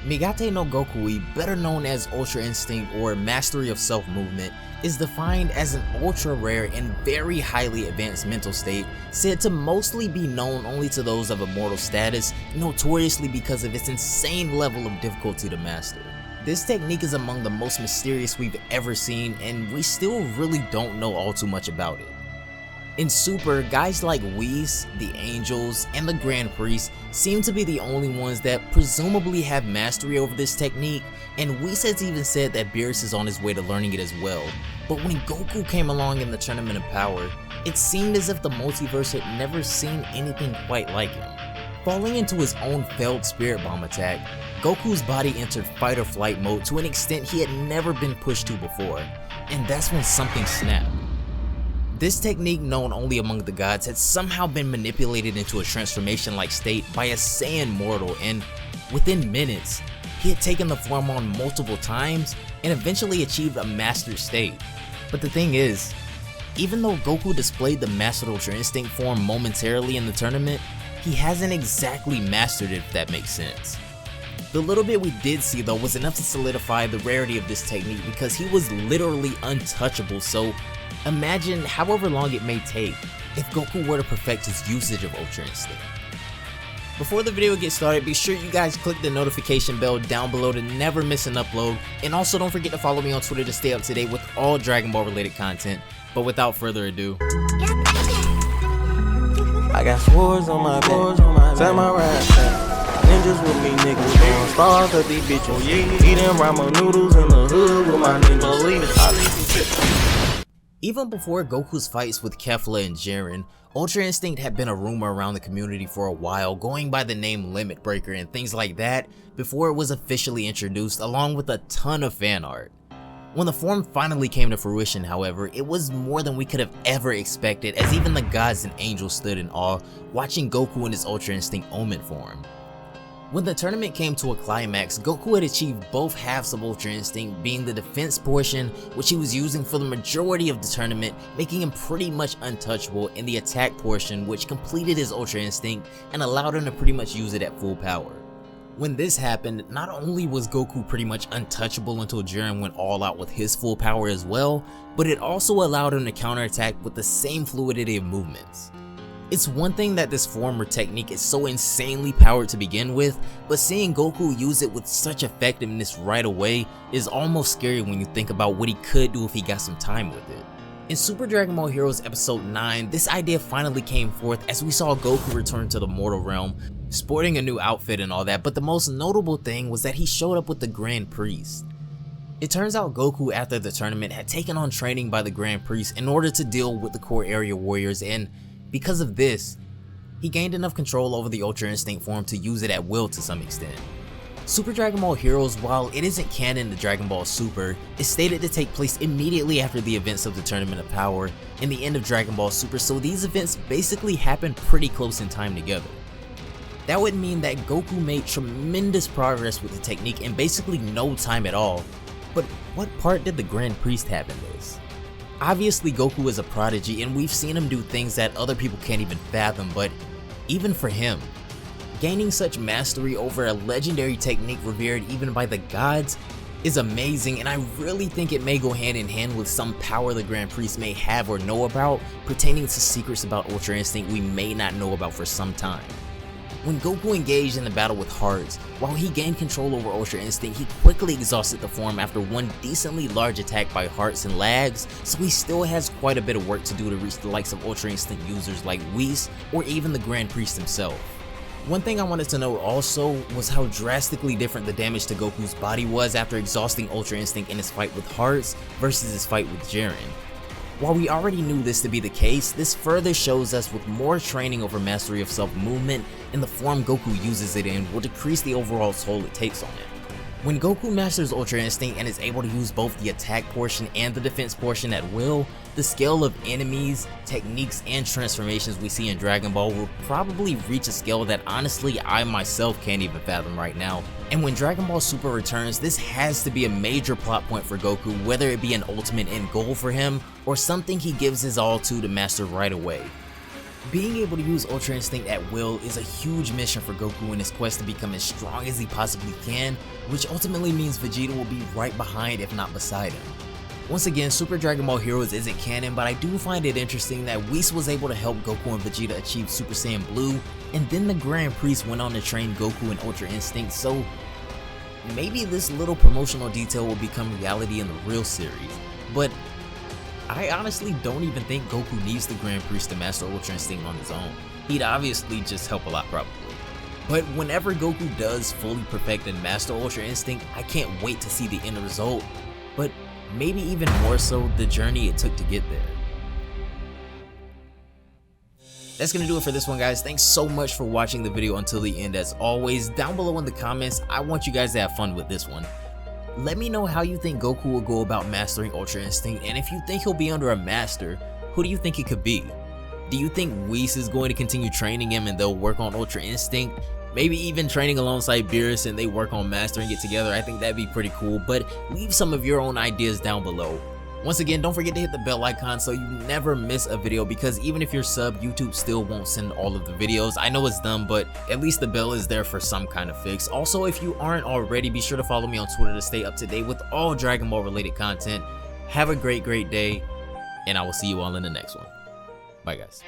Migate no Gokui, better known as Ultra Instinct or Mastery of Self Movement, is defined as an ultra rare and very highly advanced mental state said to mostly be known only to those of immortal status, notoriously because of its insane level of difficulty to master. This technique is among the most mysterious we've ever seen, and we still really don't know all too much about it. In Super, guys like Whis, the Angels, and the Grand Priest seem to be the only ones that presumably have mastery over this technique, and Whis has even said that Beerus is on his way to learning it as well. But when Goku came along in the Tournament of Power, it seemed as if the multiverse had never seen anything quite like him. Falling into his own failed Spirit Bomb attack, Goku's body entered fight or flight mode to an extent he had never been pushed to before, and that's when something snapped. This technique, known only among the gods, had somehow been manipulated into a transformation-like state by a Saiyan mortal, and within minutes, he had taken the form on multiple times and eventually achieved a mastered state. But the thing is, even though Goku displayed the Mastered Ultra Instinct form momentarily in the tournament, he hasn't exactly mastered it, if that makes sense. The little bit we did see though was enough to solidify the rarity of this technique because he was literally untouchable, so imagine however long it may take if Goku were to perfect his usage of Ultra Instinct. Before the video gets started, be sure you guys click the notification bell down below to never miss an upload, and also don't forget to follow me on Twitter to stay up to date with all Dragon Ball related content. But without further ado, I got swords on my back, samurai stack. Ninjas with me, niggas, throwing stars at these bitches. Eating ramen noodles in the hood with my ninjas. even before Goku's fights with Kefla and Jiren, Ultra Instinct had been a rumor around the community for a while, going by the name Limit Breaker and things like that before it was officially introduced, along with a ton of fan art. When the form finally came to fruition, however, it was more than we could have ever expected, as even the gods and angels stood in awe watching Goku in his Ultra Instinct Omen form. When the tournament came to a climax, Goku had achieved both halves of Ultra Instinct, being the defense portion, which he was using for the majority of the tournament, making him pretty much untouchable, and the attack portion, which completed his Ultra Instinct and allowed him to pretty much use it at full power. When this happened, not only was Goku pretty much untouchable until Jiren went all out with his full power as well, but it also allowed him to counterattack with the same fluidity of movements. It's one thing that this form or technique is so insanely powered to begin with, but seeing Goku use it with such effectiveness right away is almost scary when you think about what he could do if he got some time with it. In Super Dragon Ball Heroes Episode 9, this idea finally came forth as we saw Goku return to the mortal realm, sporting a new outfit and all that, but the most notable thing was that he showed up with the Grand Priest. It turns out Goku, after the tournament, had taken on training by the Grand Priest in order to deal with the core area warriors, and because of this, he gained enough control over the Ultra Instinct form to use it at will to some extent. Super Dragon Ball Heroes, while it isn't canon to Dragon Ball Super, is stated to take place immediately after the events of the Tournament of Power and the end of Dragon Ball Super, so these events basically happened pretty close in time together. That would mean that Goku made tremendous progress with the technique in basically no time at all, but what part did the Grand Priest have in this? Obviously Goku is a prodigy and we've seen him do things that other people can't even fathom, but even for him, gaining such mastery over a legendary technique revered even by the gods is amazing, and I really think it may go hand in hand with some power the Grand Priest may have or know about pertaining to secrets about Ultra Instinct we may not know about for some time. When Goku engaged in the battle with Hearts, while he gained control over Ultra Instinct, he quickly exhausted the form after one decently large attack by Hearts and Lags, so he still has quite a bit of work to do to reach the likes of Ultra Instinct users like Whis or even the Grand Priest himself. One thing I wanted to note also was how drastically different the damage to Goku's body was after exhausting Ultra Instinct in his fight with Hearts versus his fight with Jiren. While we already knew this to be the case, this further shows us with more training over mastery of self-movement and the form Goku uses it in will decrease the overall toll it takes on it. When Goku masters Ultra Instinct and is able to use both the attack portion and the defense portion at will, the scale of enemies, techniques, and transformations we see in Dragon Ball will probably reach a scale that honestly I myself can't even fathom right now. And when Dragon Ball Super returns, this has to be a major plot point for Goku, whether it be an ultimate end goal for him or something he gives his all to master right away. Being able to use Ultra Instinct at will is a huge mission for Goku in his quest to become as strong as he possibly can, which ultimately means Vegeta will be right behind if not beside him. Once again, Super Dragon Ball Heroes isn't canon, but I do find it interesting that Whis was able to help Goku and Vegeta achieve Super Saiyan Blue, and then the Grand Priest went on to train Goku in Ultra Instinct, so maybe this little promotional detail will become reality in the real series. But I honestly don't even think Goku needs the Grand Priest to master Ultra Instinct on his own. He'd obviously just help a lot probably. But whenever Goku does fully perfect and master Ultra Instinct, I can't wait to see the end result, but maybe even more so the journey it took to get there. That's gonna do it for this one, guys. Thanks so much for watching the video until the end. As always, down below in the comments, I want you guys to have fun with this one. Let me know how you think Goku will go about mastering Ultra Instinct, and if you think he'll be under a master, who do you think it could be? Do you think Whis is going to continue training him and they'll work on Ultra Instinct? Maybe even training alongside Beerus and they work on mastering it together. I think that'd be pretty cool, but leave some of your own ideas down below. Once again, don't forget to hit the bell icon so you never miss a video, because even if you're sub, YouTube still won't send all of the videos. I know it's dumb, but at least the bell is there for some kind of fix. Also, if you aren't already, be sure to follow me on Twitter to stay up to date with all Dragon Ball related content. Have a great day, and I will see you all in the next one. Bye, guys.